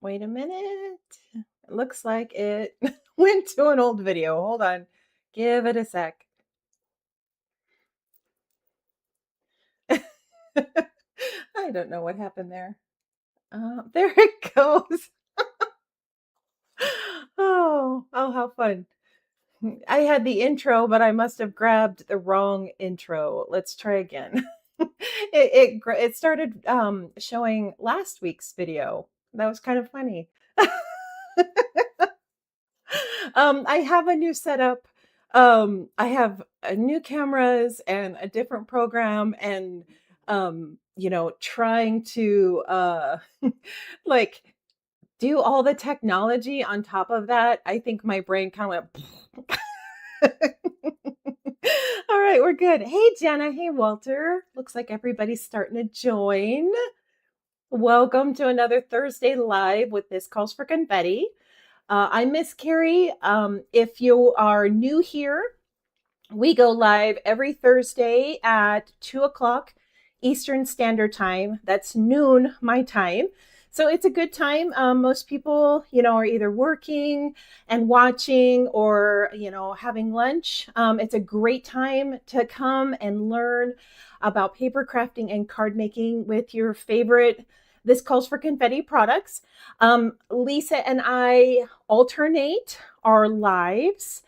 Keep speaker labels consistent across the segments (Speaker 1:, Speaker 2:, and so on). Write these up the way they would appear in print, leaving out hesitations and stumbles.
Speaker 1: Wait a minute. It looks like it went to an old video. Hold on. Give it a sec. I don't know what happened there. There it goes. Oh, how fun. I had the intro, but I must have grabbed the wrong intro. Let's try again. It started showing last week's video. That was kind of funny. I have a new setup. I have new cameras and a different program, and trying to like do all the technology on top of that. I think my brain kind of went. All right, we're good. Hey, Jenna. Hey, Walter. Looks like everybody's starting to join. Welcome to another Thursday Live with This Calls for Confetti. I'm Miss Carrie. If you are new here, we go live every Thursday at 2 o'clock Eastern Standard Time. That's noon my time. So it's a good time. Most people, are either working and watching or, having lunch. It's a great time to come and learn about paper crafting and card making with your favorite This Calls for Confetti products. Lisa and I alternate our lives.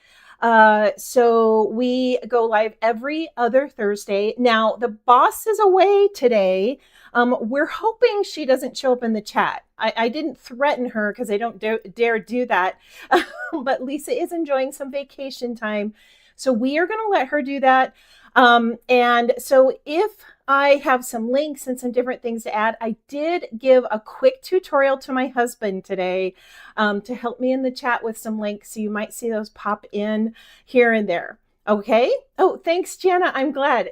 Speaker 1: So we go live every other Thursday. Now, the boss is away today. We're hoping she doesn't show up in the chat. I didn't threaten her because I don't dare do that. But Lisa is enjoying some vacation time. So we are going to let her do that. And so if I have some links and some different things to add, I did give a quick tutorial to my husband today to help me in the chat with some links. So you might see those pop in here and there. Okay. Oh, thanks, Jana. I'm glad.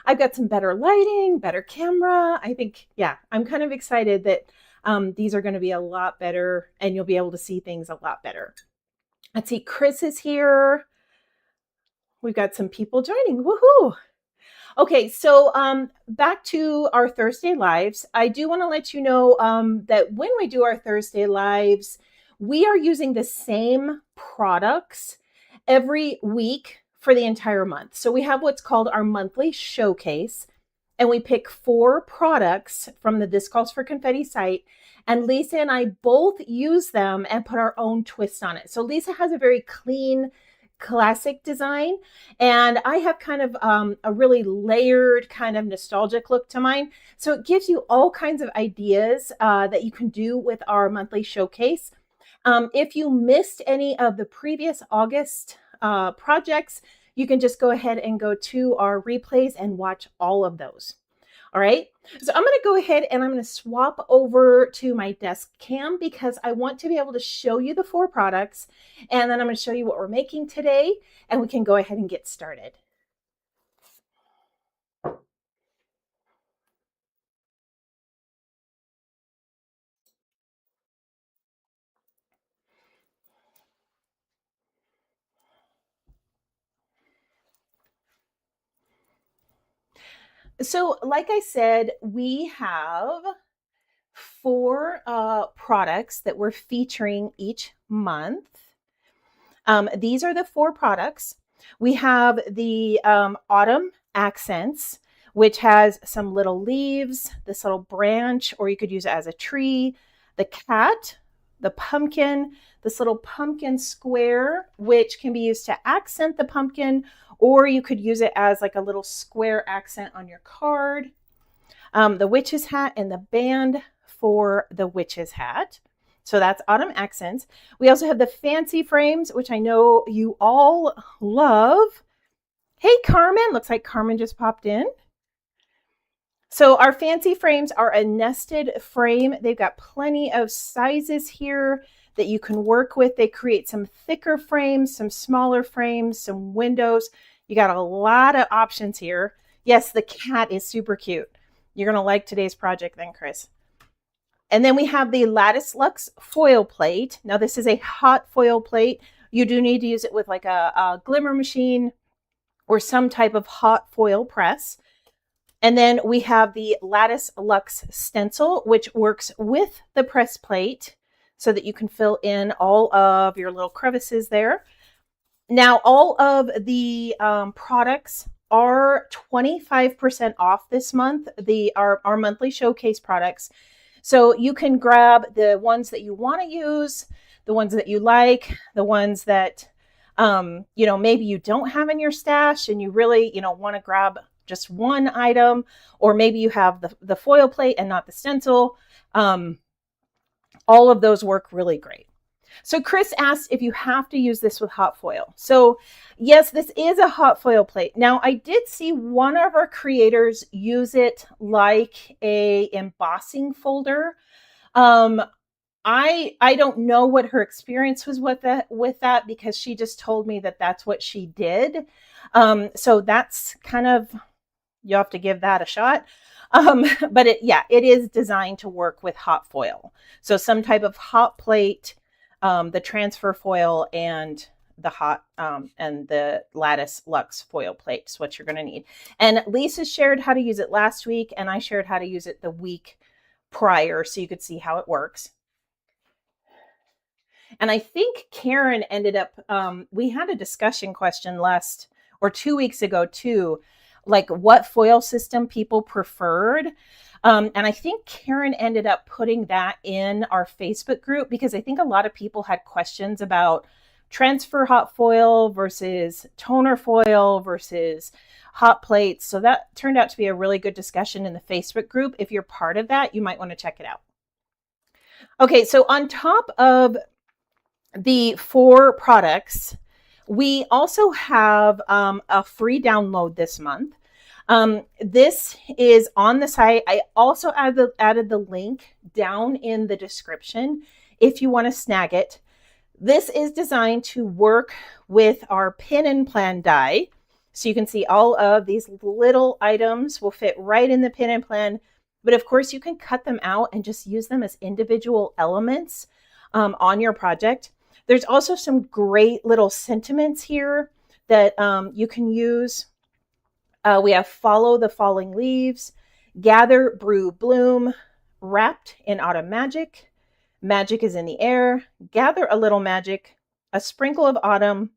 Speaker 1: I've got some better lighting, better camera. I think, I'm kind of excited that these are going to be a lot better and you'll be able to see things a lot better. Let's see. Chris is here. We've got some people joining. Woohoo! Okay, so back to our Thursday lives. I do want to let you know that when we do our Thursday lives, we are using the same products every week for the entire month. So we have what's called our monthly showcase, and we pick 4 products from the This Calls for Confetti site. And Lisa and I both use them and put our own twist on it. So Lisa has a very clean, classic design, and I have kind of a really layered kind of nostalgic look to mine. So it gives you all kinds of ideas that you can do with our monthly showcase. If you missed any of the previous August projects, you can just go ahead and go to our replays and watch all of those. All right, so I'm going to go ahead and I'm going to swap over to my desk cam because I want to be able to show you the 4 products, and then I'm going to show you what we're making today, and we can go ahead and get started. So like I said, we have 4 products that we're featuring each month. These are the 4 products. We have the autumn accents, which has some little leaves, this little branch, or you could use it as a tree, the cat, the pumpkin, this little pumpkin square, which can be used to accent the pumpkin, or you could use it as like a little square accent on your card. The witch's hat and the band for the witch's hat. So that's autumn accents. We also have the fancy frames, which I know you all love. Hey, Carmen. Looks like Carmen just popped in. So our fancy frames are a nested frame. They've got plenty of sizes here that you can work with. They create some thicker frames, some smaller frames, some windows. You got a lot of options here. Yes, the cat is super cute. You're going to like today's project then, Chris. And then we have the Lattice Lux foil plate. Now this is a hot foil plate. You do need to use it with like a glimmer machine or some type of hot foil press. And then we have the Lattice Luxe stencil, which works with the press plate so that you can fill in all of your little crevices there. Now, all of the products are 25% off this month, our monthly showcase products. So you can grab the ones that you want to use, the ones that you like, the ones that maybe you don't have in your stash and you really, want to grab just one item, or maybe you have the foil plate and not the stencil. All of those work really great. So Chris asked if you have to use this with hot foil. So yes, this is a hot foil plate. Now I did see one of our creators use it like a embossing folder. I don't know what her experience was with that because she just told me that that's what she did. So that's kind of, you have to give that a shot. But it is designed to work with hot foil. So some type of hot plate, the transfer foil, and the hot and the Lattice Luxe foil plate is what you're going to need. And Lisa shared how to use it last week, and I shared how to use it the week prior so you could see how it works. And I think Karen ended up, we had a discussion question 2 weeks ago too, like what foil system people preferred. And I think Karen ended up putting that in our Facebook group because I think a lot of people had questions about transfer hot foil versus toner foil versus hot plates. So that turned out to be a really good discussion in the Facebook group. If you're part of that, you might want to check it out. Okay, so on top of the 4 products, we also have a free download this month. This is on the site. I also added the link down in the description if you want to snag it. This is designed to work with our pin and plan die. So you can see all of these little items will fit right in the pin and plan. But of course, you can cut them out and just use them as individual elements on your project. There's also some great little sentiments here that you can use. We have Follow the Falling Leaves, Gather, Brew, Bloom, Wrapped in Autumn Magic, Magic is in the Air, Gather a Little Magic, A Sprinkle of Autumn,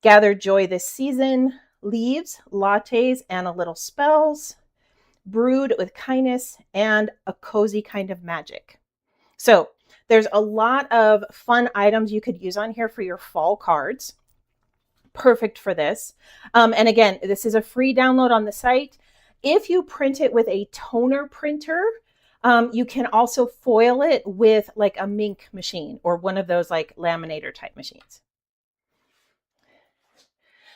Speaker 1: Gather Joy This Season, Leaves, Lattes, and a Little Spells, Brewed with Kindness, and A Cozy Kind of Magic. So there's a lot of fun items you could use on here for your fall cards. Perfect for this. And again, this is a free download on the site. If you print it with a toner printer, you can also foil it with like a Mink machine or one of those like laminator type machines.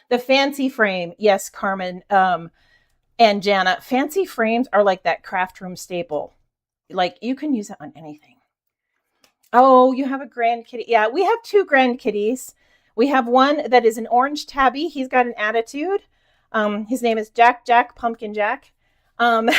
Speaker 1: The fancy frame, yes, Carmen and Jana, fancy frames are like that craft room staple. Like you can use it on anything. Oh, you have a grand kitty. Yeah, we have 2 grand kitties. We have one that is an orange tabby. He's got an attitude. His name is Jack Pumpkin Jack. And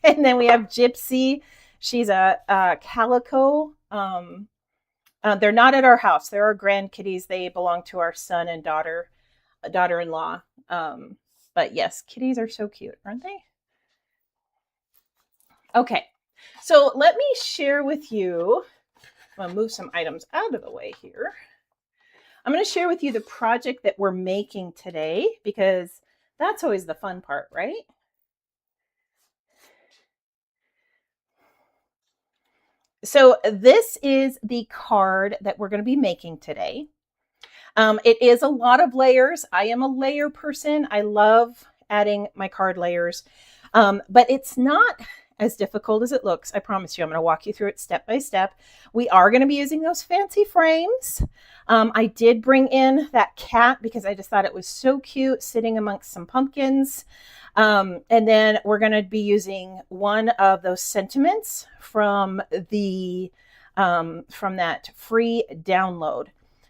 Speaker 1: then we have Gypsy. She's a calico. They're not at our house. They're our grand kitties. They belong to our son and daughter-in-law. But yes, kitties are so cute, aren't they? Okay, so let me share with you. I'm going to move some items out of the way here. I'm going to share with you the project that we're making today because that's always the fun part, right? So this is the card that we're going to be making today. It is a lot of layers. I am a layer person. I love adding my card layers, but it's not as difficult as it looks. I promise you, I'm going to walk you through it step by step. We are going to be using those fancy frames. I did bring in that cat because I just thought it was so cute sitting amongst some pumpkins. And then we're going to be using one of those sentiments from that free download.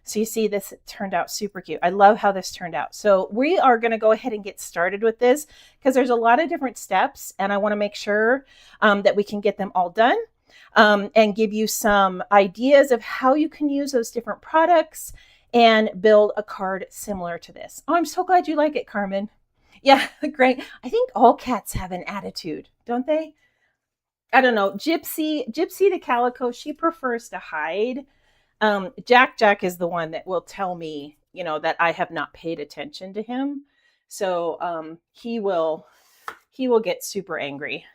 Speaker 1: So you see this turned out super cute. I love how this turned out. So we are going to go ahead and get started with this because there's a lot of different steps and I want to make sure that we can get them all done and give you some ideas of how you can use those different products and build a card similar to this. Oh, I'm so glad you like it, Carmen. Yeah, great. I think all cats have an attitude, don't they? I don't know. Gypsy the calico, she prefers to hide. Jack is the one that will tell me, that I have not paid attention to him. So he will get super angry.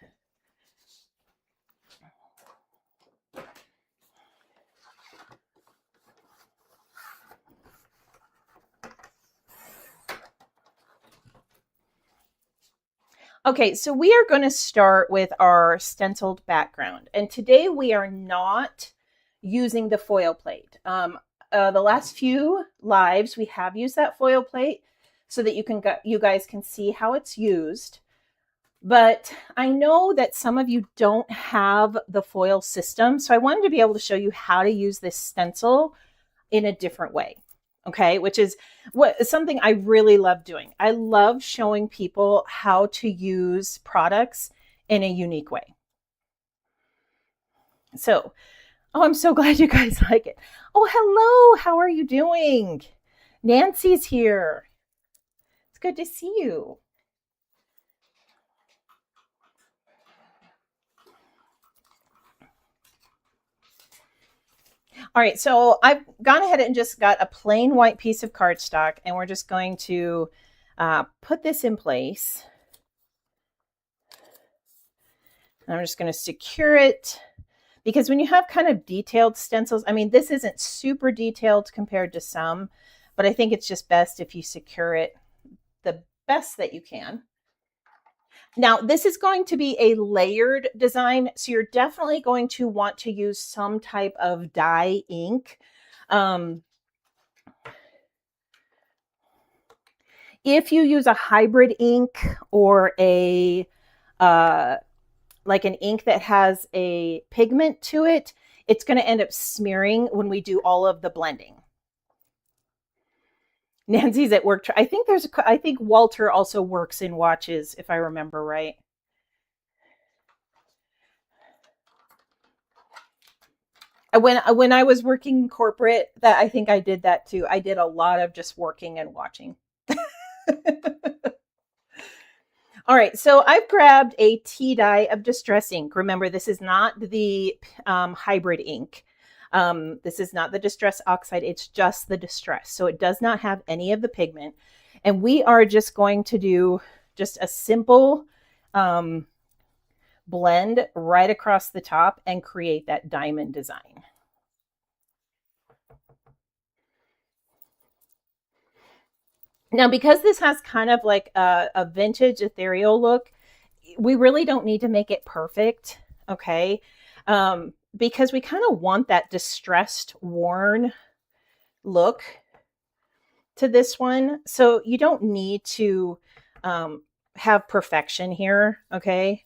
Speaker 1: Okay, so we are going to start with our stenciled background. And today we are not using the foil plate. The last few lives, we have used that foil plate so that you guys can see how it's used. But I know that some of you don't have the foil system. So I wanted to be able to show you how to use this stencil in a different way. Okay, which is something I really love doing. I love showing people how to use products in a unique way. So, oh, I'm so glad you guys like it. Oh, hello. How are you doing? Nancy's here. It's good to see you. All right, so I've gone ahead and just got a plain white piece of cardstock, and we're just going to put this in place. And I'm just going to secure it, because when you have kind of detailed stencils, I mean, this isn't super detailed compared to some, but I think it's just best if you secure it the best that you can. Now, this is going to be a layered design, so you're definitely going to want to use some type of dye ink. If you use a hybrid ink or a like an ink that has a pigment to it, it's going to end up smearing when we do all of the blending. Nancy's at work. I think Walter also works in watches, if I remember right. When I was working corporate, that I think I did that too. I did a lot of just working and watching. All right, so I've grabbed a tea dye of distress ink. Remember, this is not the hybrid ink. This is not the distress oxide. It's just the distress. So it does not have any of the pigment. And we are just going to do just a simple blend right across the top and create that diamond design. Now, because this has kind of like a vintage ethereal look, we really don't need to make it perfect, okay? Because we kind of want that distressed, worn look to this one. So you don't need to have perfection here, okay?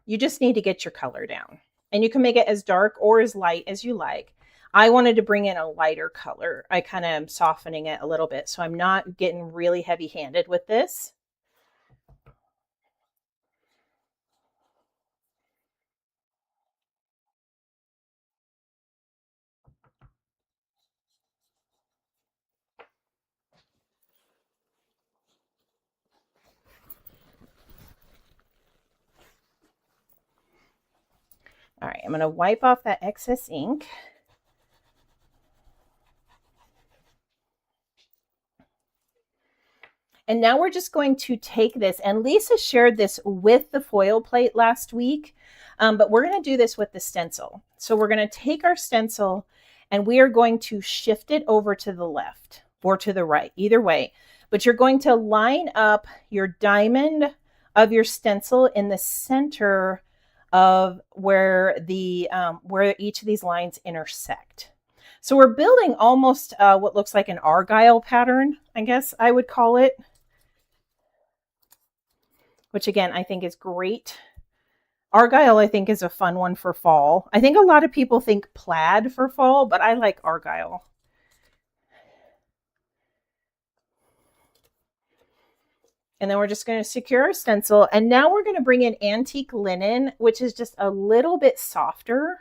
Speaker 1: You just need to get your color down. And you can make it as dark or as light as you like. I wanted to bring in a lighter color. I kind of am softening it a little bit, so I'm not getting really heavy-handed with this. All right, I'm going to wipe off that excess ink. And now we're just going to take this, and Lisa shared this with the foil plate last week, but we're going to do this with the stencil. So we're going to take our stencil and we are going to shift it over to the left or to the right, either way. But you're going to line up your diamond of your stencil in the center of where each of these lines intersect. So we're building almost what looks like an argyle pattern, I guess I would call it, which again, I think is great. Argyle, I think, is a fun one for fall. I think a lot of people think plaid for fall, but I like argyle. And then we're just going to secure our stencil. And now we're going to bring in antique linen, which is just a little bit softer.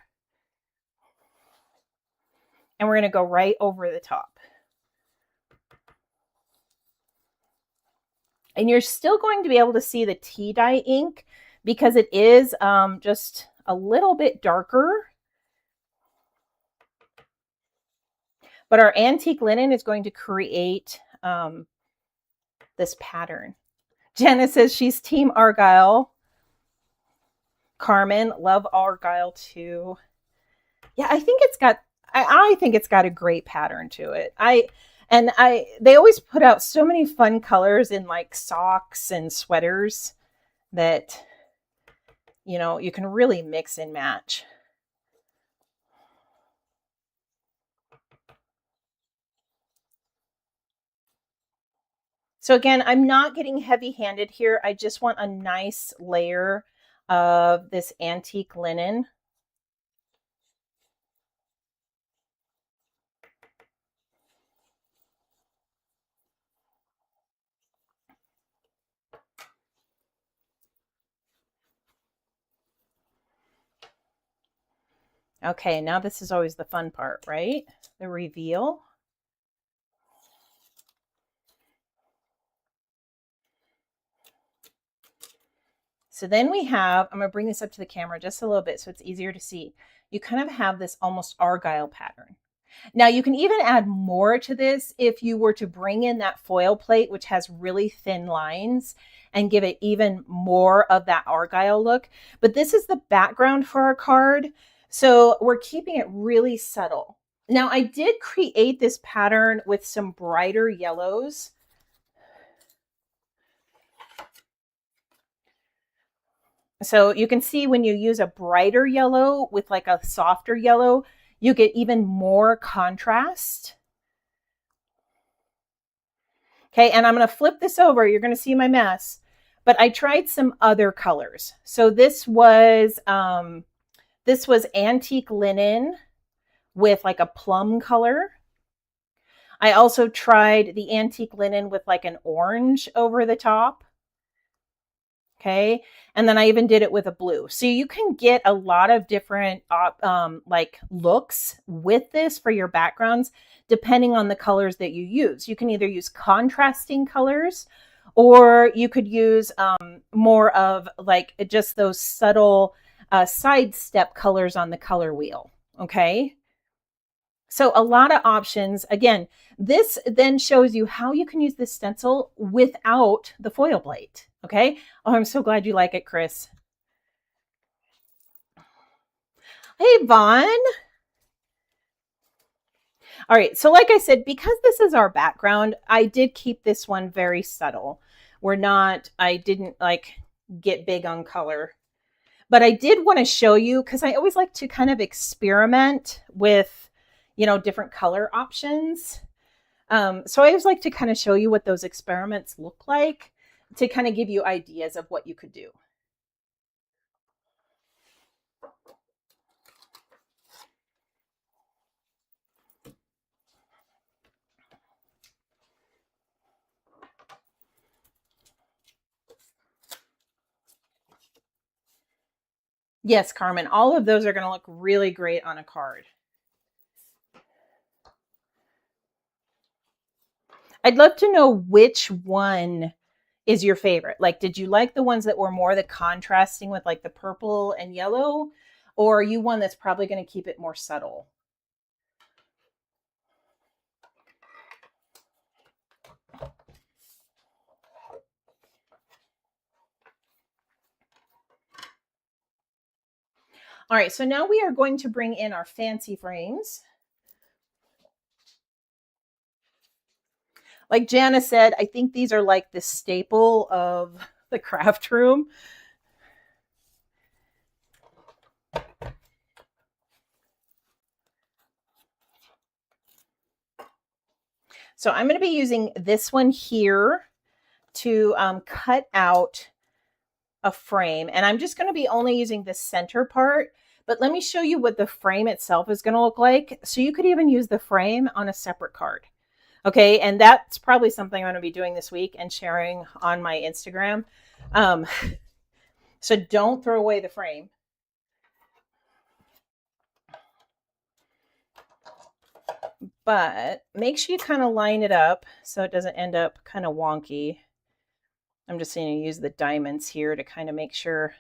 Speaker 1: And we're going to go right over the top. And you're still going to be able to see the tea dye ink because it is just a little bit darker. But our antique linen is going to create this pattern. Jenna says she's Team Argyle. Carmen, love Argyle too. Yeah, I think it's got I think it's got a great pattern to it. They always put out so many fun colors in like socks and sweaters that you can really mix and match. So again, I'm not getting heavy-handed here. I just want a nice layer of this antique linen. Okay, now this is always the fun part, right? The reveal. So then we have, I'm going to bring this up to the camera just a little bit so it's easier to see. You kind of have this almost argyle pattern. Now you can even add more to this if you were to bring in that foil plate, which has really thin lines, and give it even more of that argyle look. But this is the background for our card. So we're keeping it really subtle. Now I did create this pattern with some brighter yellows. So you can see when you use a brighter yellow with like a softer yellow, you get even more contrast. Okay, and I'm going to flip this over. You're going to see my mess, but I tried some other colors. So this was antique linen with like a plum color. I also tried the antique linen with like an orange over the top. Okay. And then I even did it with a blue. So you can get a lot of different like looks with this for your backgrounds, depending on the colors that you use. You can either use contrasting colors, or you could use more of like just those subtle side step colors on the color wheel. Okay. So a lot of options. Again, this then shows you how you can use this stencil without the foil plate. Okay. Oh, I'm so glad you like it, Chris. Hey, Vaughn. All right. So like I said, because this is our background, I did keep this one very subtle. I didn't like get big on color. But I did want to show you, because I always like to kind of experiment with, different color options. So I always like to kind of show you what those experiments look like to kind of give you ideas of what you could do. Yes, Carmen, all of those are going to look really great on a card. I'd love to know which one is your favorite. Like, did you like the ones that were more the contrasting with like the purple and yellow? Or are you one that's probably going to keep it more subtle? All right, so now we are going to bring in our fancy frames. Like Jana said, I think these are like the staple of the craft room. So I'm going to be using this one here to cut out a frame. And I'm just going to be only using the center part. But let me show you what the frame itself is going to look like. So you could even use the frame on a separate card. Okay, and that's probably something I'm going to be doing this week and sharing on my Instagram. So don't throw away the frame. But make sure you kind of line it up so it doesn't end up kind of wonky. I'm just going to use the diamonds here to kind of make sure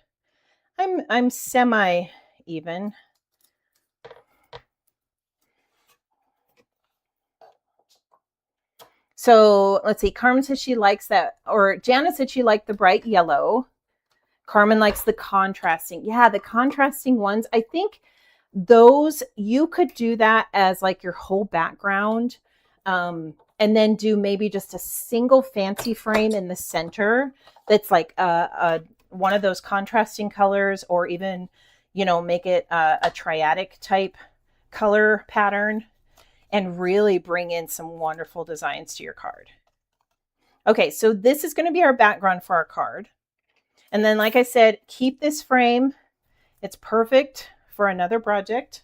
Speaker 1: I'm semi even. So let's see, Carmen said she likes that, or Jana said she liked the bright yellow. Carmen likes the contrasting. Yeah, the contrasting ones. I think those, you could do that as like your whole background. And then do maybe just a single fancy frame in the center that's like one of those contrasting colors, or even, you know, make it a triadic type color pattern and really bring in some wonderful designs to your card. Okay, so this is going to be our background for our card. And then, like I said, keep this frame. It's perfect for another project.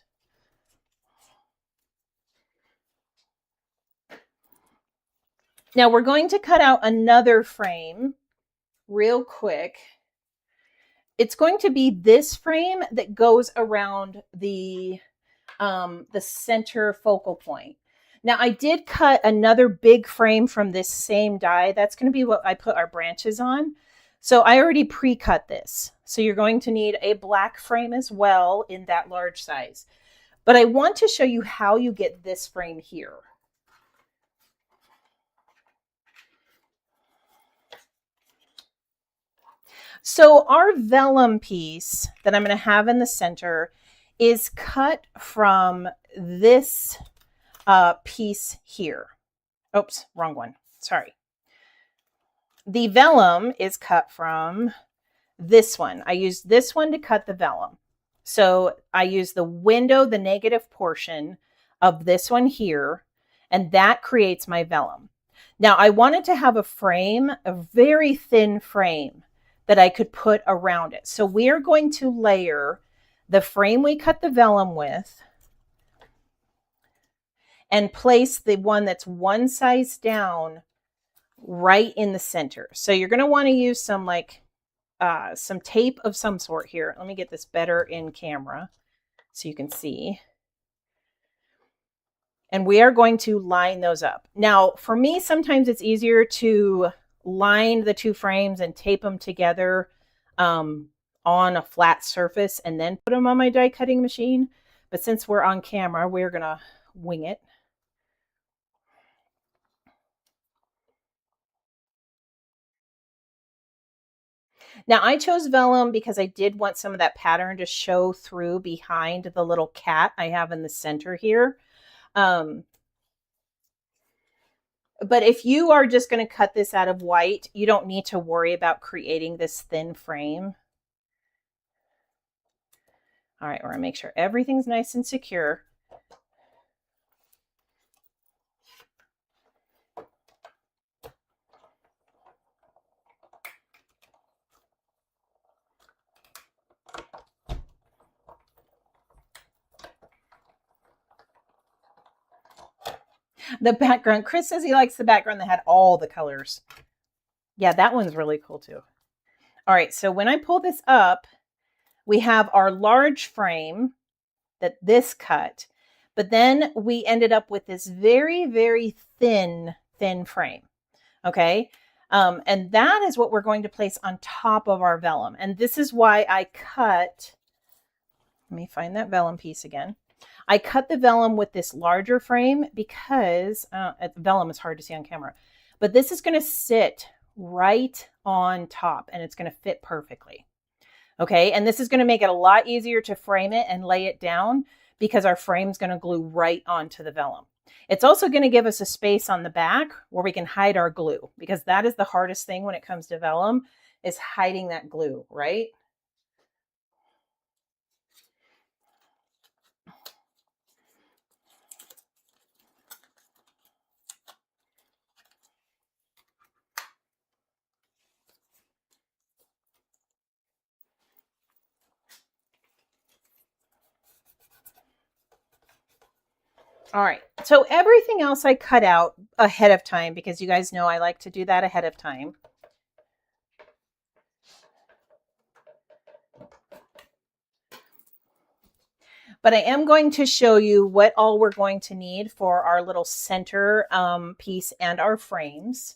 Speaker 1: Now we're going to cut out another frame real quick. It's going to be this frame that goes around the center focal point. Now I did cut another big frame from this same die. That's going to be what I put our branches on. So I already pre-cut this. So you're going to need a black frame as well in that large size. But I want to show you how you get this frame here. So our vellum piece that I'm going to have in the center is cut from this piece here. Oops, wrong one. Sorry. The vellum is cut from this one. I used this one to cut the vellum. So I use the window, the negative portion of this one here, and that creates my vellum. Now I wanted to have a frame, a very thin frame that I could put around it. So we are going to layer the frame we cut the vellum with and place the one that's one size down right in the center. So you're going to want to use some some tape of some sort here. Let me get this better in camera so you can see. And we are going to line those up. Now, for me, sometimes it's easier to line the two frames and tape them together on a flat surface and then put them on my die cutting machine. But since we're on camera, we're going to wing it. Now I chose vellum because I did want some of that pattern to show through behind the little cat I have in the center here. But if you are just going to cut this out of white, you don't need to worry about creating this thin frame. All right, we're going to make sure everything's nice and secure. The background, Chris says he likes the background that had all the colors. Yeah, that one's really cool too. All right, so when I pull this up, we have our large frame that this cut, but then we ended up with this very, very thin frame. Okay. And that is what we're going to place on top of our vellum. And this is why I cut, let me find that vellum piece again. I cut the vellum with this larger frame because vellum is hard to see on camera, but this is going to sit right on top and it's going to fit perfectly. Okay. And this is going to make it a lot easier to frame it and lay it down because our frame's going to glue right onto the vellum. It's also going to give us a space on the back where we can hide our glue, because that is the hardest thing when it comes to vellum, is hiding that glue, right? All right, so everything else I cut out ahead of time because you guys know I like to do that ahead of time. But I am going to show you what all we're going to need for our little center piece and our frames.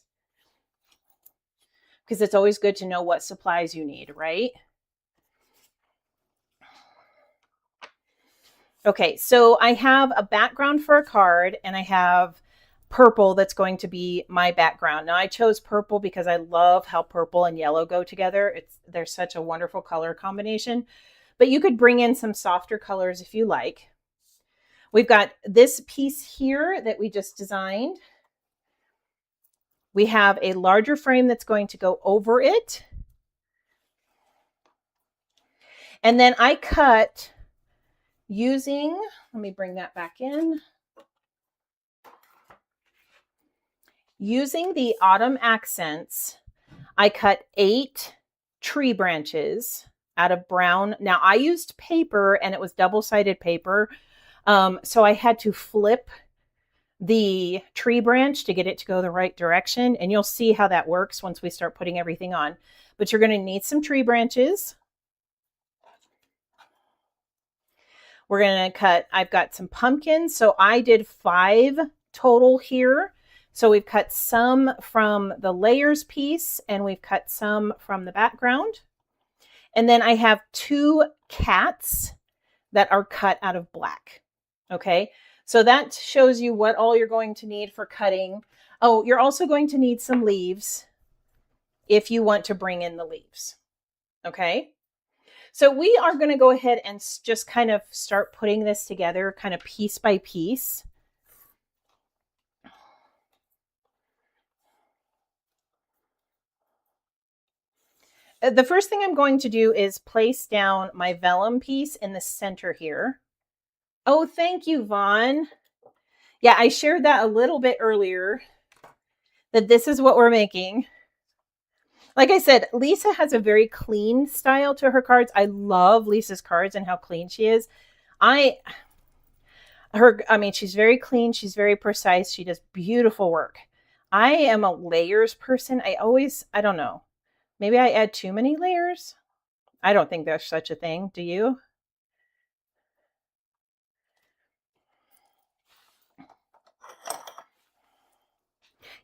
Speaker 1: because it's always good to know what supplies you need, right? Okay, so I have a background for a card and I have purple that's going to be my background. Now I chose purple because I love how purple and yellow go together. They're such a wonderful color combination, but you could bring in some softer colors if you like. We've got this piece here that we just designed. We have a larger frame that's going to go over it. And then I cut using, let me bring that back in. Using the autumn accents, I cut 8 tree branches out of brown. Now I used paper and it was double-sided paper. So I had to flip the tree branch to get it to go the right direction. And you'll see how that works once we start putting everything on. But you're going to need some tree branches. We're going to cut, I've got some pumpkins. So I did 5 total here. So we've cut some from the layers piece and we've cut some from the background. And then I have 2 cats that are cut out of black. Okay, so that shows you what all you're going to need for cutting. Oh, you're also going to need some leaves if you want to bring in the leaves. Okay, so we are going to go ahead and just kind of start putting this together kind of piece by piece. The first thing I'm going to do is place down my vellum piece in the center here. Oh, thank you, Vaughn. Yeah, I shared that a little bit earlier, that this is what we're making. Like I said, Lisa has a very clean style to her cards. I love Lisa's cards and how clean she is. I mean, she's very clean. She's very precise. She does beautiful work. I am a layers person. I don't know. Maybe I add too many layers. I don't think there's such a thing. Do you?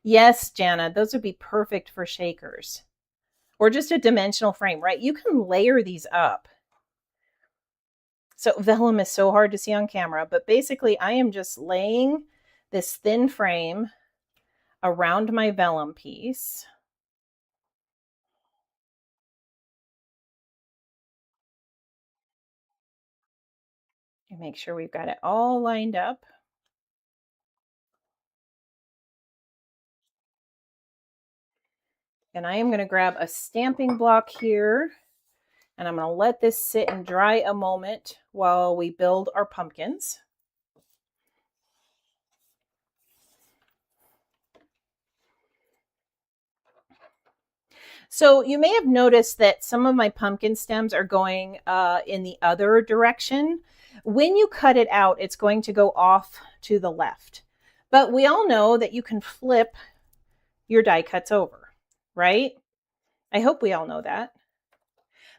Speaker 1: Yes, Jana, those would be perfect for shakers or just a dimensional frame, right? You can layer these up. So vellum is so hard to see on camera, but basically I am just laying this thin frame around my vellum piece. And make sure we've got it all lined up. And I am going to grab a stamping block here and I'm going to let this sit and dry a moment while we build our pumpkins. So you may have noticed that some of my pumpkin stems are going in the other direction. When you cut it out, it's going to go off to the left. But we all know that you can flip your die cuts over, right? I hope we all know that.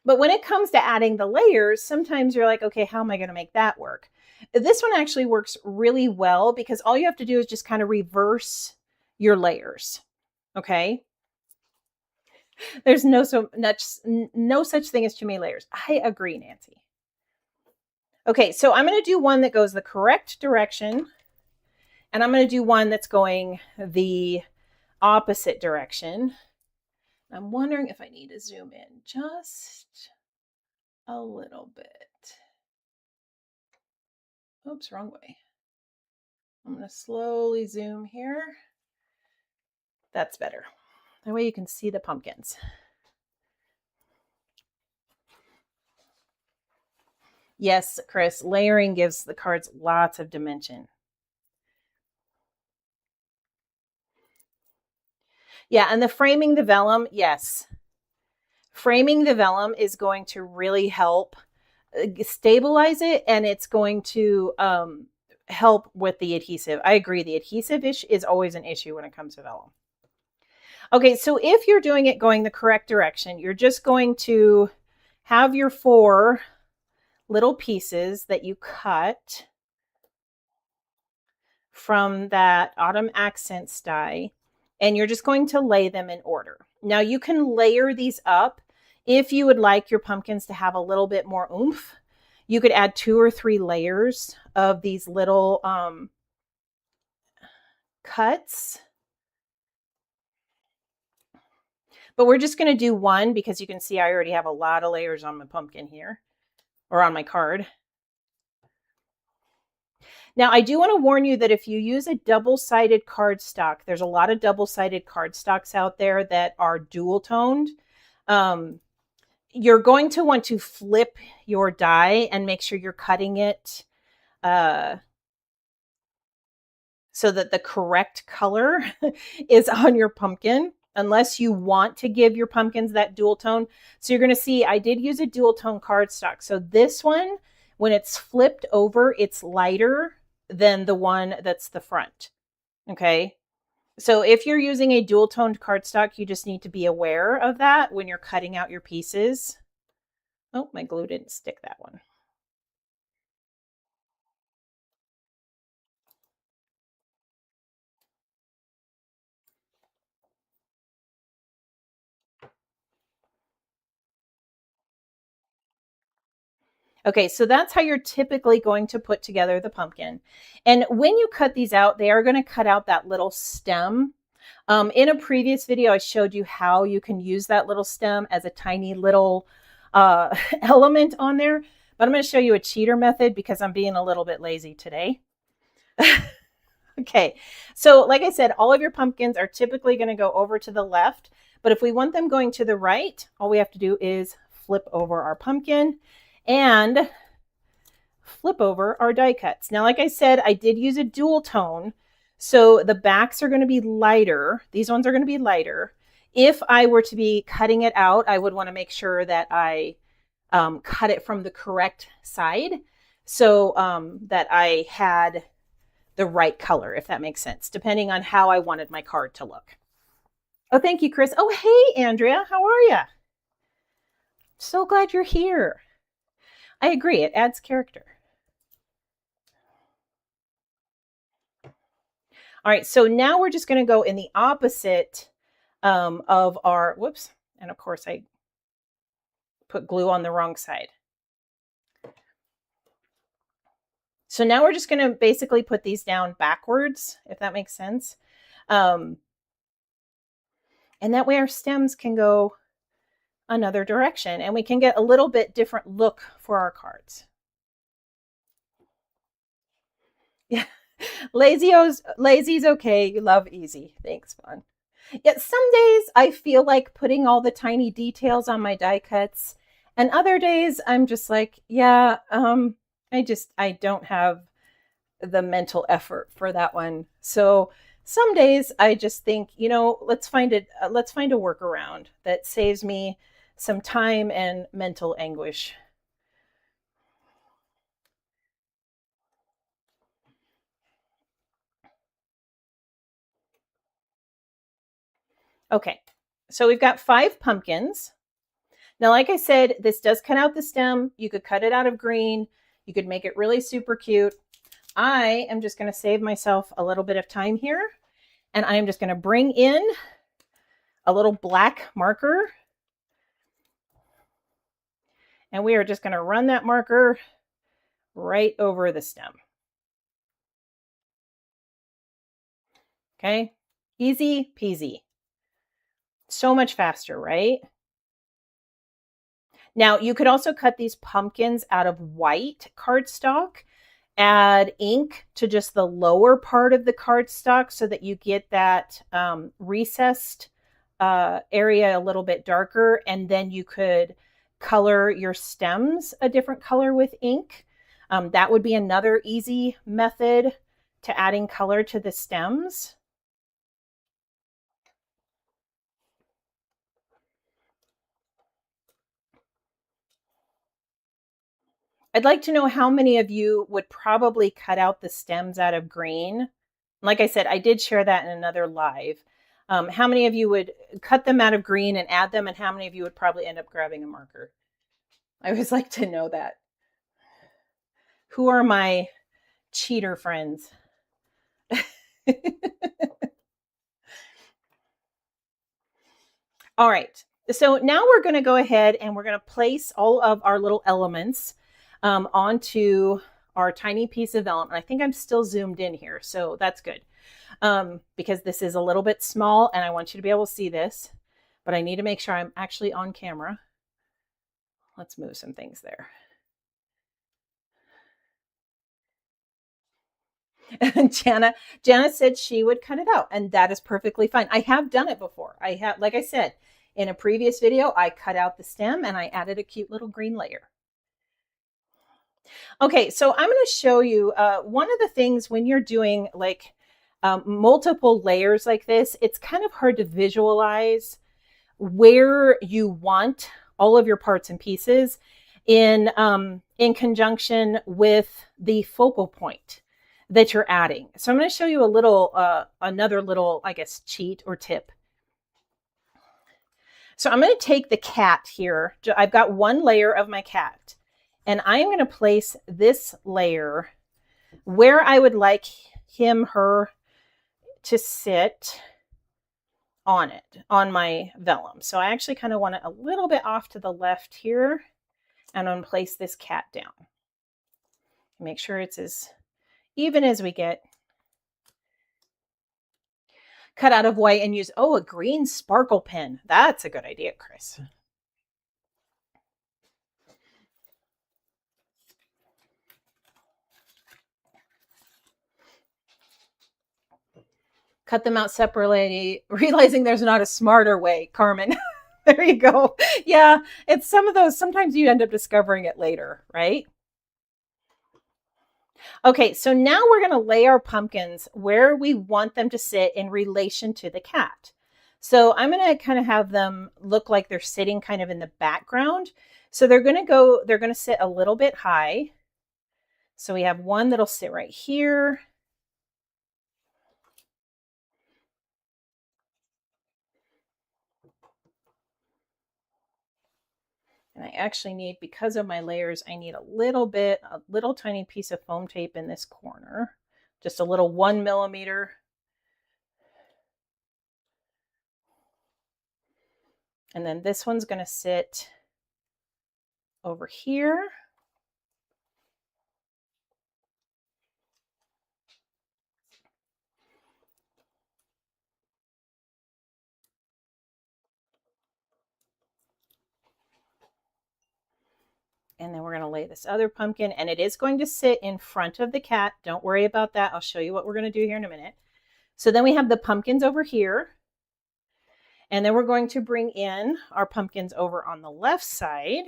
Speaker 1: But when it comes to adding the layers, sometimes you're like, okay, how am I going to make that work? This one actually works really well because all you have to do is just kind of reverse your layers, okay? There's no such thing as too many layers. I agree, Nancy. Okay, so I'm going to do one that goes the correct direction, and I'm going to do one that's going the opposite direction. I'm wondering if I need to zoom in just a little bit. Oops, wrong way. I'm going to slowly zoom here. That's better. That way you can see the pumpkins. Yes, Chris, layering gives the cards lots of dimension. Yeah, and the framing the vellum, yes. Framing the vellum is going to really help stabilize it, and it's going to help with the adhesive. I agree, the adhesive is always an issue when it comes to vellum. Okay, so if you're doing it going the correct direction, you're just going to have your 4 little pieces that you cut from that autumn accents die, and you're just going to lay them in order. Now you can layer these up if you would like your pumpkins to have a little bit more oomph. You could add 2 or 3 layers of these little cuts. But we're just going to do one because you can see I already have a lot of layers on my pumpkin here, or on my card. Now, I do want to warn you that if you use a double-sided cardstock, there's a lot of double-sided cardstocks out there that are dual-toned. You're going to want to flip your die and make sure you're cutting it so that the correct color is on your pumpkin, unless you want to give your pumpkins that dual tone. So you're going to see I did use a dual tone cardstock. So this one, when it's flipped over, it's lighter than the one that's the front. Okay. So if you're using a dual toned cardstock, you just need to be aware of that when you're cutting out your pieces. Oh, my glue didn't stick that one. Okay, so that's how you're typically going to put together the pumpkin. And when you cut these out, they are going to cut out that little stem. In a previous video, I showed you how you can use that little stem as a tiny little element on there. But I'm going to show you a cheater method because I'm being a little bit lazy today. Okay, so like I said, all of your pumpkins are typically going to go over to the left. But if we want them going to the right, all we have to do is flip over our pumpkin and flip over our die cuts. Now, like I said, I did use a dual tone. So the backs are going to be lighter. These ones are going to be lighter. If I were to be cutting it out, I would want to make sure that I cut it from the correct side so that I had the right color, if that makes sense, depending on how I wanted my card to look. Oh, thank you, Chris. Oh, hey, Andrea. How are you? So glad you're here. I agree. It adds character. All right, so now we're just going to go in the opposite of our, whoops, and of course I put glue on the wrong side. So now we're just going to basically put these down backwards, if that makes sense. And that way our stems can go another direction and we can get a little bit different look for our cards. Yeah. Lazy's okay. You love easy. Thanks, Fawn. Yet some days I feel like putting all the tiny details on my die cuts, and other days I'm just like, yeah, I don't have the mental effort for that one. So some days I just think, let's find a workaround that saves me some time and mental anguish. Okay, so we've got 5 pumpkins. Now, like I said, this does cut out the stem. You could cut it out of green. You could make it really super cute. I am just going to save myself a little bit of time here. And I am just going to bring in a little black marker. And we are just going to run that marker right over the stem. Okay, easy peasy. So much faster, right? Now, you could also cut these pumpkins out of white cardstock, add ink to just the lower part of the cardstock so that you get that recessed area a little bit darker, and then you could color your stems a different color with ink. That would be another easy method to adding color to the stems. I'd like to know how many of you would probably cut out the stems out of green. Like I said, I did share that in another live. How many of you would cut them out of green and add them, and how many of you would probably end up grabbing a marker? I always like to know that. Who are my cheater friends? All right. So now we're going to go ahead and we're going to place all of our little elements onto our tiny piece of vellum. And I think I'm still zoomed in here, so that's good. Because this is a little bit small and I want you to be able to see this, but I need to make sure I'm actually on camera. Let's move some things there. And Jana said she would cut it out, and that is perfectly fine. I have done it before. I have, like I said, in a previous video, I cut out the stem and I added a cute little green layer. Okay, so I'm going to show you one of the things when you're doing like multiple layers like this, it's kind of hard to visualize where you want all of your parts and pieces in conjunction with the focal point that you're adding. So I'm going to show you a little another little, I guess, cheat or tip. So I'm going to take the cat here. I've got one layer of my cat, and I'm going to place this layer where I would like him, her to sit on it, on my vellum. So I actually kind of want it a little bit off to the left here, and I'm going to place this cat down. Make sure it's as even as we get. Cut out of white and use, a green sparkle pen. That's a good idea, Chris. Cut them out separately, realizing there's not a smarter way, Carmen. There you go. Yeah, it's some of those, sometimes you end up discovering it later, right? Okay, so now we're going to lay our pumpkins where we want them to sit in relation to the cat. So I'm going to kind of have them look like they're sitting kind of in the background. So they're going to sit a little bit high. So we have one that'll sit right here. And I actually need, because of my layers, I need a little tiny piece of foam tape in this corner. Just a little 1 millimeter. And then this one's going to sit over here. And then we're going to lay this other pumpkin, and it is going to sit in front of the cat. Don't worry about that. I'll show you what we're going to do here in a minute. So then we have the pumpkins over here. And then we're going to bring in our pumpkins over on the left side.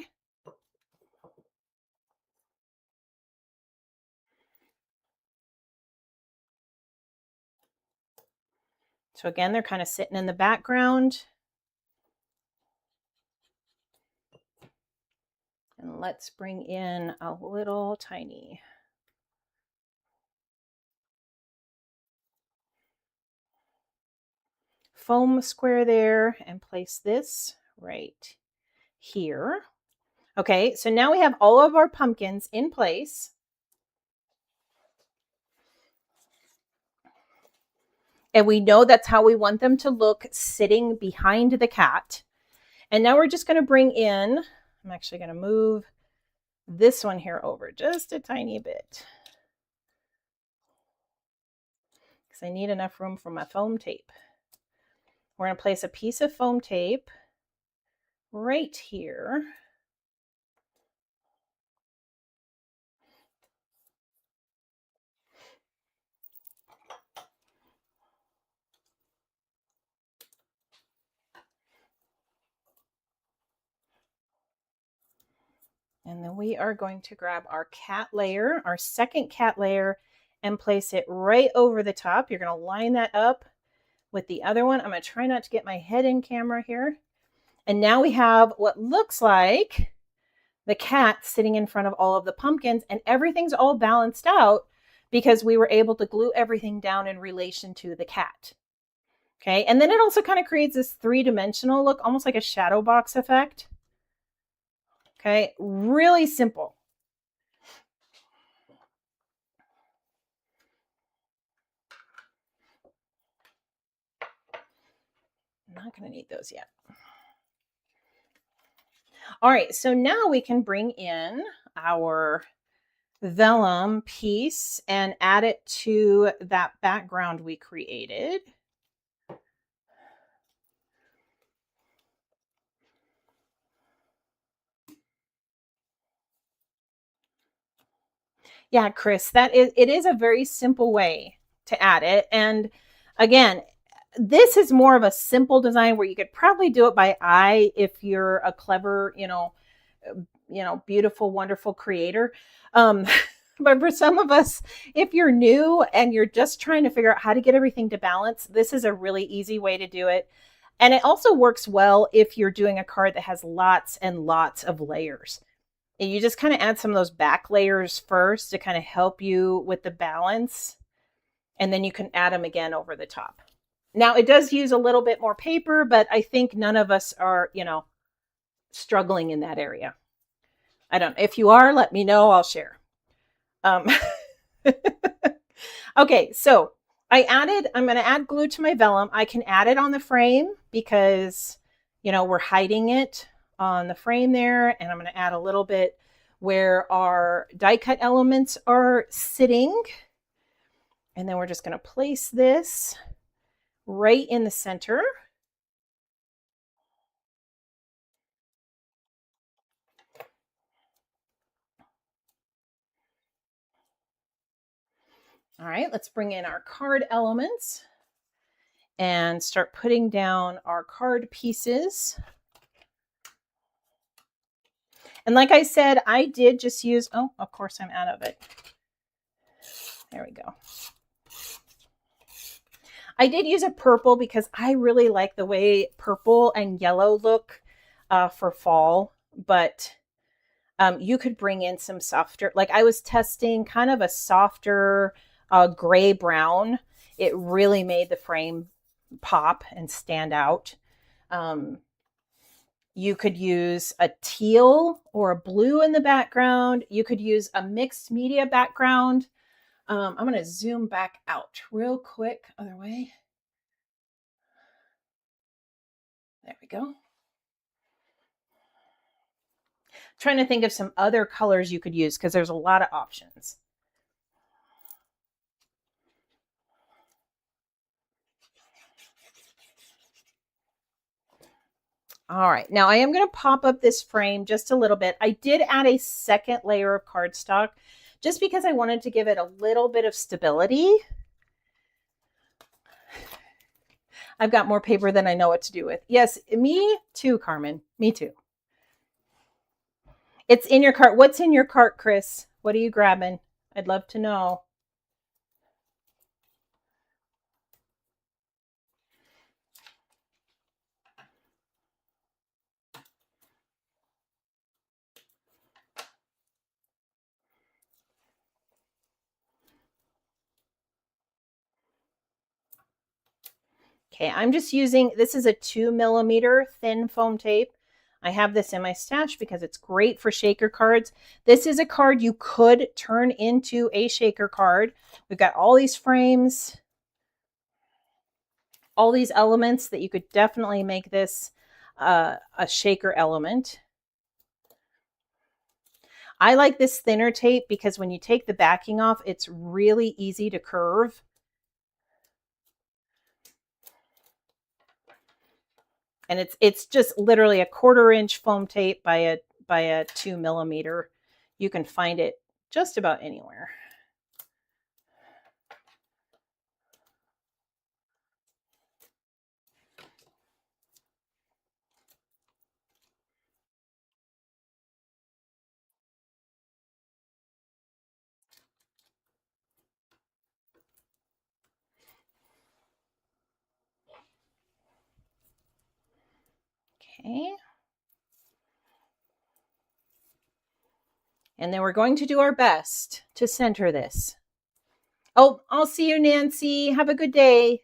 Speaker 1: So again, they're kind of sitting in the background. And let's bring in a little tiny foam square there and place this right here. Okay, so now we have all of our pumpkins in place. And we know that's how we want them to look sitting behind the cat. And now we're just going to bring in, I'm actually going to move this one here over just a tiny bit, because I need enough room for my foam tape. We're going to place a piece of foam tape right here. And then we are going to grab our cat layer, our second cat layer, and place it right over the top. You're going to line that up with the other one. I'm going to try not to get my head in camera here. And now we have what looks like the cat sitting in front of all of the pumpkins, and everything's all balanced out because we were able to glue everything down in relation to the cat. Okay, and then it also kind of creates this three-dimensional look, almost like a shadow box effect. Okay, really simple. I'm not going to need those yet. All right, so now we can bring in our vellum piece and add it to that background we created. Yeah, Chris, it is a very simple way to add it. And again, this is more of a simple design where you could probably do it by eye if you're a clever, beautiful, wonderful creator. Um, but for some of us, if you're new and you're just trying to figure out how to get everything to balance, this is a really easy way to do it. And it also works well if you're doing a card that has lots and lots of layers. And you just kind of add some of those back layers first to kind of help you with the balance. And then you can add them again over the top. Now, it does use a little bit more paper, but I think none of us are, struggling in that area. I don't know. If you are, let me know. I'll share. Um, okay, so I'm going to add glue to my vellum. I can add it on the frame because, we're hiding it on the frame there. And I'm going to add a little bit where our die cut elements are sitting. And then we're just going to place this right in the center. All right, let's bring in our card elements and start putting down our card pieces. And like I said, I did just use, oh, of course I'm out of it. There we go. I did use a purple because I really like the way purple and yellow look for fall, but you could bring in some softer, like I was testing kind of a softer gray brown. It really made the frame pop and stand out. You could use a teal or a blue in the background. You could use a mixed media background. I'm going to zoom back out real quick. Other way. There we go. Trying to think of some other colors you could use because there's a lot of options. All right, now I am going to pop up this frame just a little bit. I did add a second layer of cardstock just because I wanted to give it a little bit of stability. I've got more paper than I know what to do with. Yes, me too, Carmen. Me too. It's in your cart. What's in your cart, Chris? What are you grabbing? I'd love to know. Okay, I'm just using, this is a 2mm thin foam tape. I have this in my stash because it's great for shaker cards. This is a card you could turn into a shaker card. We've got all these frames, all these elements that you could definitely make this a shaker element. I like this thinner tape because when you take the backing off, it's really easy to curve. And it's just literally a 1/4-inch foam tape by a 2mm. You can find it just about anywhere. Okay. And then we're going to do our best to center this. Oh, I'll see you, Nancy. Have a good day.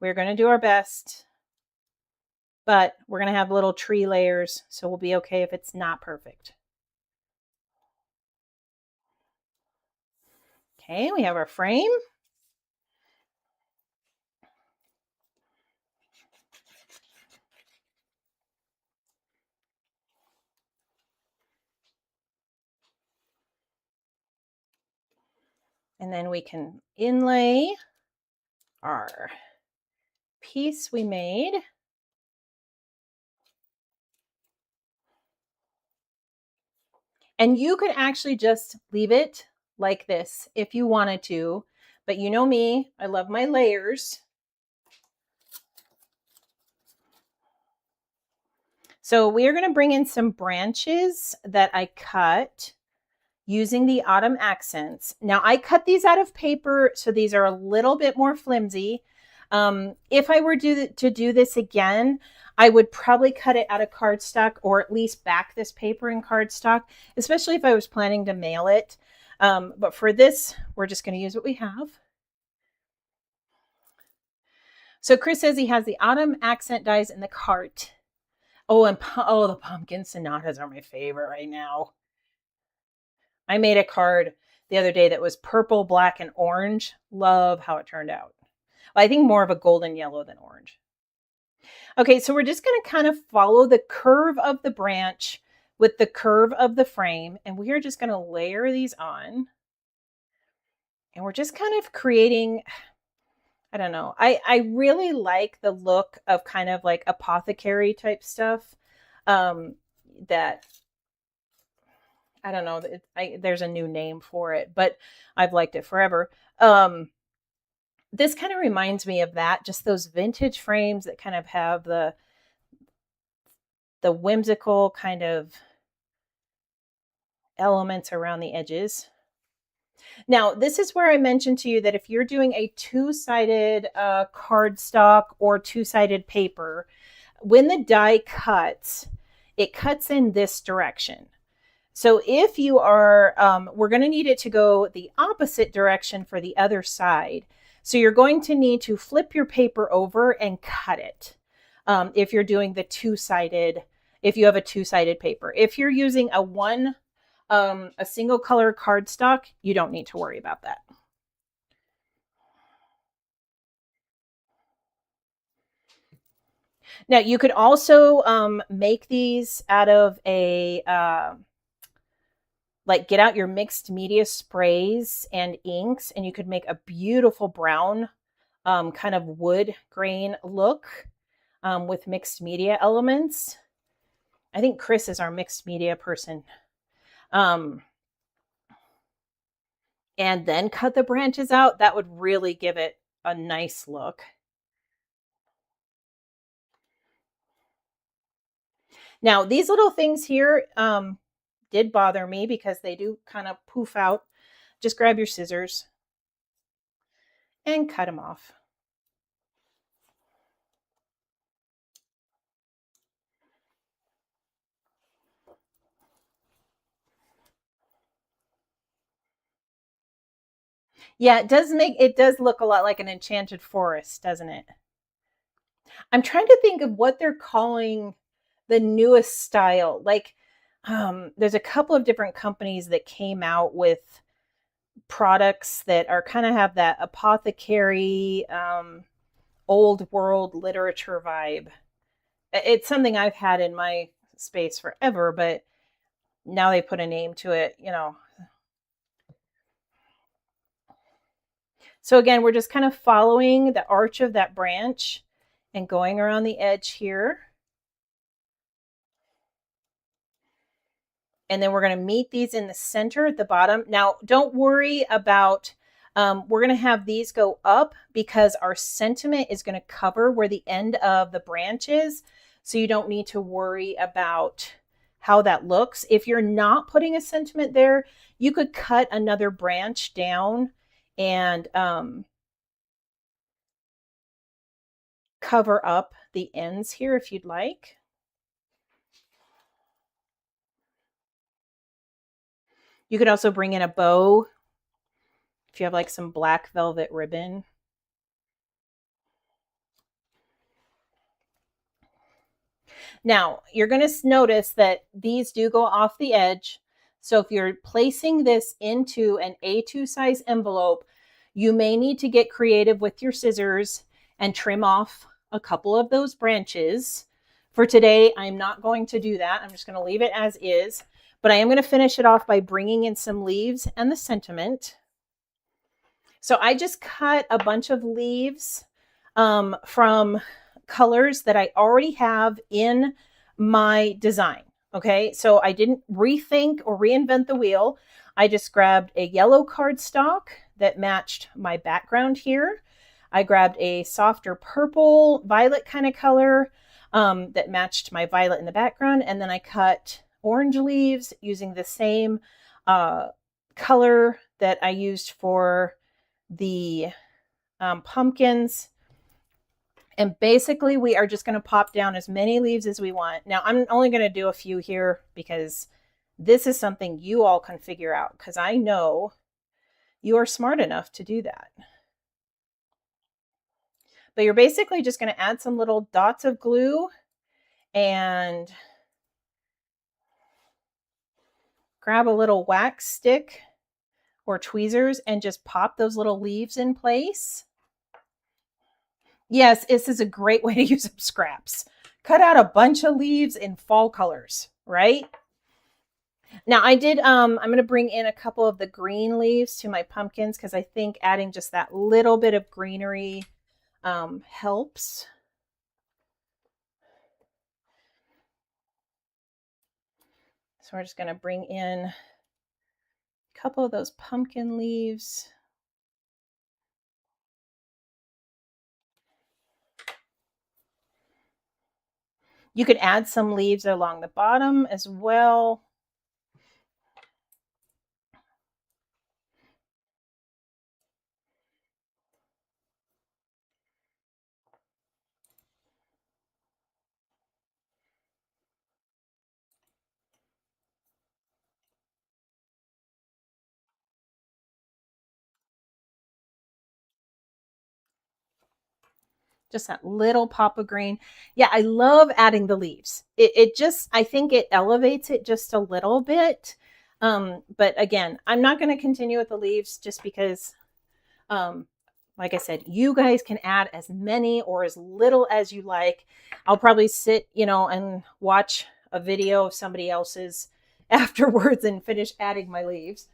Speaker 1: We're going to do our best, but we're going to have little tree layers, so we'll be okay if it's not perfect. Okay, we have our frame. And then we can inlay our piece we made. And you could actually just leave it like this if you wanted to. But you know me, I love my layers. So we are going to bring in some branches that I cut using the autumn accents. Now I cut these out of paper, so these are a little bit more flimsy. If I were to do this again, I would probably cut it out of cardstock, or at least back this paper in cardstock, especially if I was planning to mail it. But for this, we're just going to use what we have. So Chris says he has the autumn accent dies in the cart. Oh, and the pumpkin sonatas are my favorite right now. I made a card the other day that was purple, black, and orange. Love how it turned out. I think more of a golden yellow than orange. Okay, so we're just going to kind of follow the curve of the branch with the curve of the frame, and we are just going to layer these on. And we're just kind of creating, I don't know. I really like the look of kind of like apothecary type stuff. That I don't know. There's a new name for it, but I've liked it forever. This kind of reminds me of that, just those vintage frames that kind of have the whimsical kind of elements around the edges. Now, this is where I mentioned to you that if you're doing a two-sided cardstock or two-sided paper, when the die cuts, it cuts in this direction. So if you are, we're going to need it to go the opposite direction for the other side. So you're going to need to flip your paper over and cut it. If you're doing the two-sided, if you have a two-sided paper. If you're using a single color cardstock, you don't need to worry about that. Now you could also make these out of a, like get out your mixed media sprays and inks, and you could make a beautiful brown kind of wood grain look with mixed media elements. I think Chris is our mixed media person. And then cut the branches out. That would really give it a nice look. Now, these little things here did bother me because they do kind of poof out. Just grab your scissors and cut them off. Yeah, it does look a lot like an enchanted forest, doesn't it? I'm trying to think of what they're calling the newest style. Like, there's a couple of different companies that came out with products that are kind of have that apothecary, old world literature vibe. It's something I've had in my space forever, but now they put a name to it, you know. So again, we're just kind of following the arch of that branch and going around the edge here. And then we're going to meet these in the center at the bottom. Now, don't worry about, we're going to have these go up because our sentiment is going to cover where the end of the branch is. So you don't need to worry about how that looks. If you're not putting a sentiment there, you could cut another branch down and cover up the ends here if you'd like. You could also bring in a bow if you have like some black velvet ribbon. Now, you're going to notice that these do go off the edge. So if you're placing this into an A2 size envelope, you may need to get creative with your scissors and trim off a couple of those branches. For today, I'm not going to do that. I'm just going to leave it as is. But I am going to finish it off by bringing in some leaves and the sentiment. So I just cut a bunch of leaves from colors that I already have in my design. Okay, so I didn't rethink or reinvent the wheel. I just grabbed a yellow cardstock that matched my background here. I grabbed a softer purple, violet kind of color that matched my violet in the background. And then I cut orange leaves using the same color that I used for the pumpkins. And basically we are just going to pop down as many leaves as we want. Now I'm only going to do a few here because this is something you all can figure out, because I know you are smart enough to do that. But you're basically just going to add some little dots of glue and grab a little wax stick or tweezers and just pop those little leaves in place. Yes, this is a great way to use up scraps. Cut out a bunch of leaves in fall colors, right? Now I did, I'm going to bring in a couple of the green leaves to my pumpkins because I think adding just that little bit of greenery helps. So we're just going to bring in a couple of those pumpkin leaves. You could add some leaves along the bottom as well. Just that little pop of green. Yeah, I love adding the leaves. It just, I think it elevates it just a little bit. But again, I'm not going to continue with the leaves just because, like I said, you guys can add as many or as little as you like. I'll probably sit, and watch a video of somebody else's afterwards and finish adding my leaves.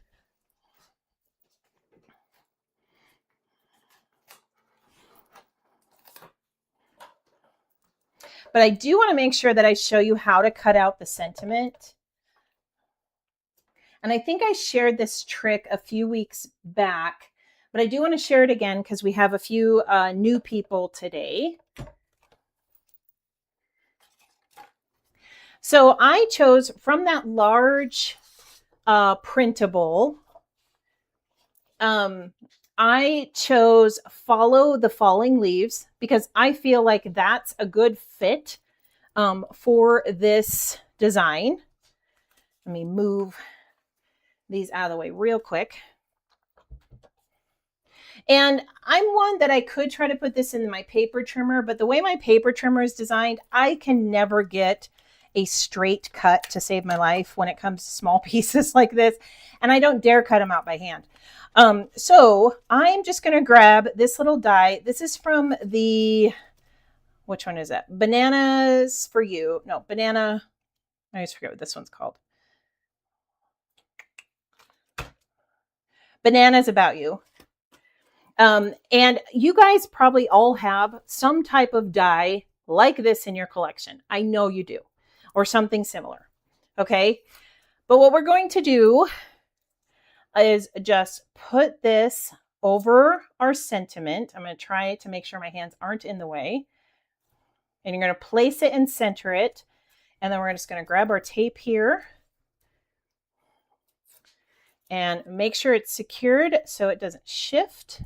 Speaker 1: But I do want to make sure that I show you how to cut out the sentiment. And I think I shared this trick a few weeks back, but I do want to share it again because we have a few new people today. So I chose from that large printable, I chose Follow the Falling Leaves because I feel like that's a good fit for this design. Let me move these out of the way real quick. And I'm one that I could try to put this in my paper trimmer, but the way my paper trimmer is designed, I can never get a straight cut to save my life when it comes to small pieces like this. And I don't dare cut them out by hand. So I'm just going to grab this little die. This is from the, which one is that? Bananas for You. No, Banana. I always forget what this one's called. Bananas About You. And you guys probably all have some type of die like this in your collection. I know you do, or something similar. Okay. But what we're going to do is just put this over our sentiment. I'm going to try to make sure my hands aren't in the way. And you're going to place it and center it. And then we're just going to grab our tape here and make sure it's secured so it doesn't shift.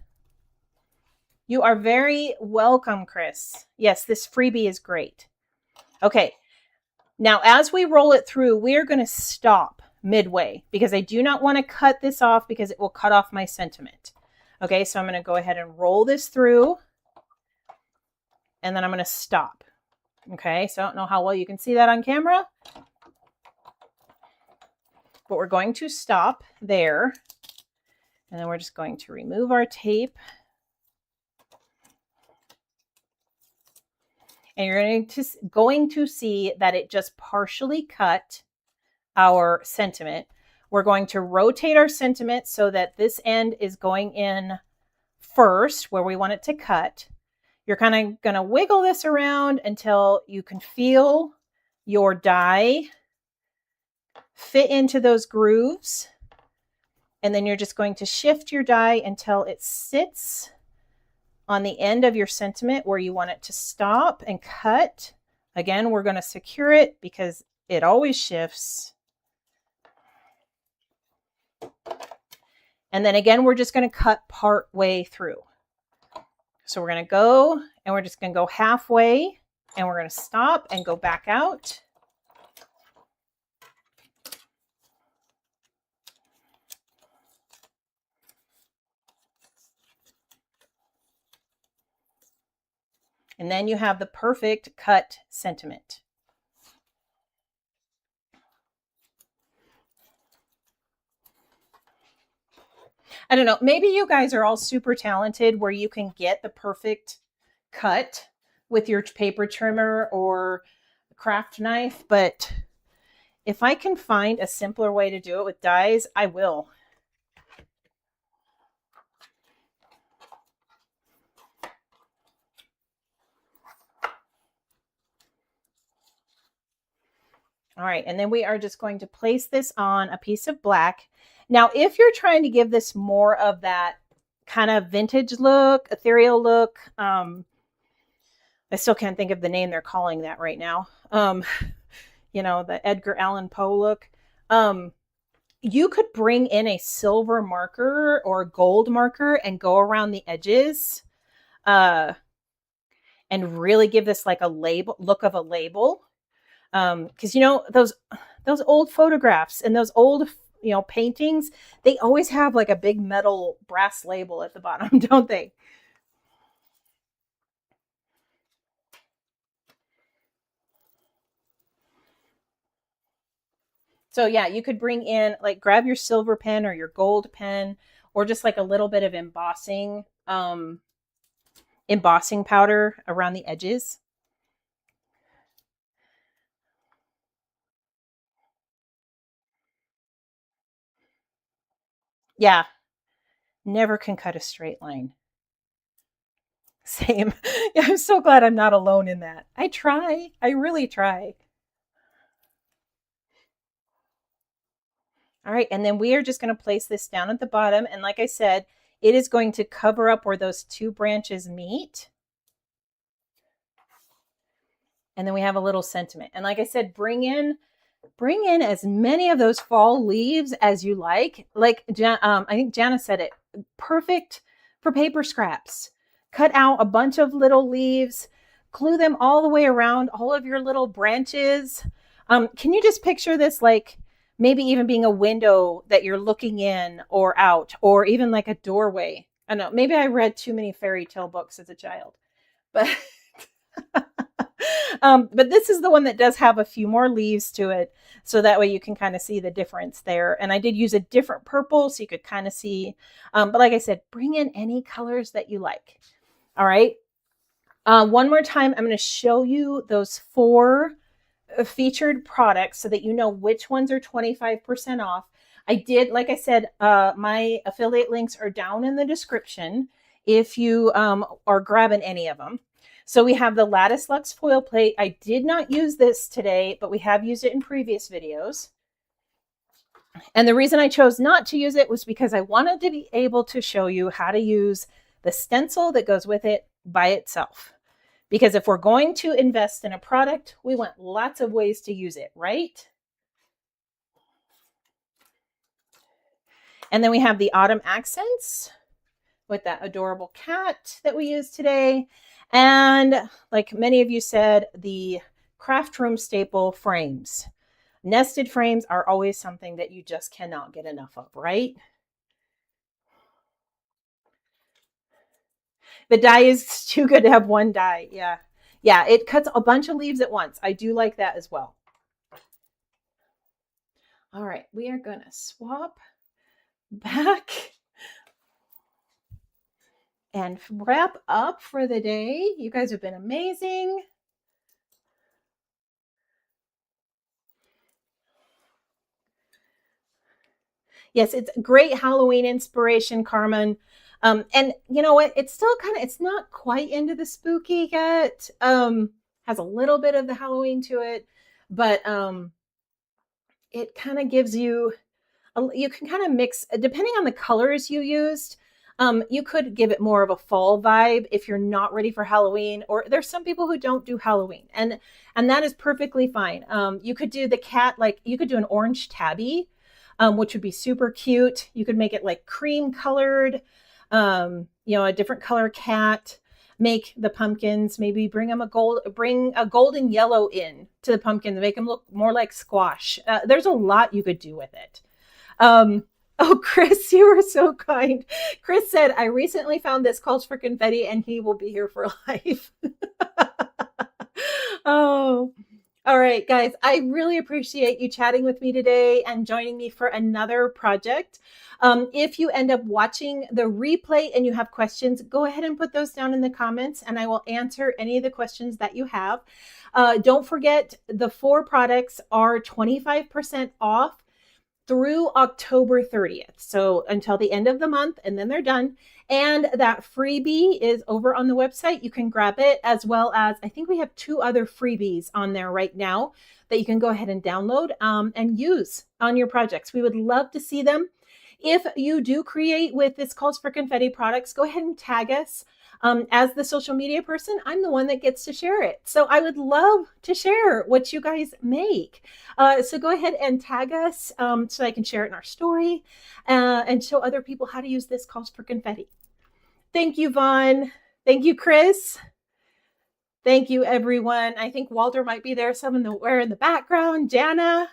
Speaker 1: You are very welcome, Chris. Yes, this freebie is great. Okay. Now, as we roll it through, we are going to stop midway because I do not want to cut this off because it will cut off my sentiment. Okay, so I'm going to go ahead and roll this through and then I'm going to stop. Okay, so I don't know how well you can see that on camera, but we're going to stop there. And then we're just going to remove our tape. And you're going to see that it just partially cut our sentiment. We're going to rotate our sentiment so that this end is going in first where we want it to cut. You're kind of going to wiggle this around until you can feel your die fit into those grooves. And then you're just going to shift your die until it sits on the end of your sentiment where you want it to stop and cut. Again, we're going to secure it because it always shifts. And then again, we're just going to cut part way through. So we're going to go and we're just going to go halfway and we're going to stop and go back out. And then you have the perfect cut sentiment. I don't know, maybe you guys are all super talented where you can get the perfect cut with your paper trimmer or craft knife, but if I can find a simpler way to do it with dies, I will. All right, and then we are just going to place this on a piece of black. Now, if you're trying to give this more of that kind of vintage look, ethereal look, I still can't think of the name they're calling that right now. You know, the Edgar Allan Poe look. You could bring in a silver marker or a gold marker and go around the edges and really give this like a label look of a label. Because you know those old photographs and those old paintings, they always have like a big metal brass label at the bottom, don't they? So yeah, you could bring in like grab your silver pen or your gold pen or just like a little bit of embossing powder around the edges. Yeah, never can cut a straight line. Same. Yeah, I'm so glad I'm not alone in that. I try. I really try. All right, and then we are just going to place this down at the bottom. And like I said, it is going to cover up where those two branches meet. And then we have a little sentiment. And like I said, bring in as many of those fall leaves as you like. Like I think Jana said it, perfect for paper scraps. Cut out a bunch of little leaves, glue them all the way around all of your little branches. Can you just picture this like maybe even being a window that you're looking in or out, or even like a doorway? I don't know, maybe I read too many fairy tale books as a child, but but this is the one that does have a few more leaves to it. So that way you can kind of see the difference there. And I did use a different purple so you could kind of see. But like I said, bring in any colors that you like. All right. One more time, I'm going to show you those 4 featured products so that you know which ones are 25% off. I did, like I said, my affiliate links are down in the description if you are grabbing any of them. So we have the Lattice Lux foil plate. I did not use this today, but we have used it in previous videos. And the reason I chose not to use it was because I wanted to be able to show you how to use the stencil that goes with it by itself. Because if we're going to invest in a product, we want lots of ways to use it, right? And then we have the autumn accents with that adorable cat that we used today. And like many of you said, the craft room staple frames. Nested frames are always something that you just cannot get enough of, right? The die is too good to have one die. Yeah. Yeah, it cuts a bunch of leaves at once. I do like that as well. All right, we are going to swap back and wrap up for the day. You guys have been amazing. Yes, it's great Halloween inspiration, Carmen. And you know what? It's still kind of, it's not quite into the spooky yet. Has a little bit of the Halloween to it, but it kind of gives you you can kind of mix depending on the colors you used. You could give it more of a fall vibe if you're not ready for Halloween, or there's some people who don't do Halloween, and that is perfectly fine. You could do the cat, like you could do an orange tabby, which would be super cute. You could make it like cream colored, a different color cat. Make the pumpkins, maybe bring a golden yellow in to the pumpkin to make them look more like squash. There's a lot you could do with it. Um, oh, Chris, you were so kind. Chris said, I recently found this calls for confetti and he will be here for life. Oh, all right, guys. I really appreciate you chatting with me today and joining me for another project. If you end up watching the replay and you have questions, go ahead and put those down in the comments and I will answer any of the questions that you have. Don't forget, the 4 products are 25% off through October 30th. So until the end of the month, and then they're done. And that freebie is over on the website. You can grab it, as well as I think we have 2 other freebies on there right now that you can go ahead and download and use on your projects. We would love to see them. If you do create with this Calls for Confetti products, go ahead and tag us. As the social media person, I'm the one that gets to share it. So I would love to share what you guys make. So go ahead and tag us so I can share it in our story and show other people how to use this Calls for Confetti. Thank you, Vaughn. Thank you, Chris. Thank you, everyone. I think Walter might be there somewhere in the background. Jana.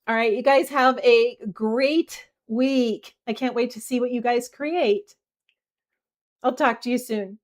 Speaker 1: All right, you guys have a great week. I can't wait to see what you guys create. I'll talk to you soon.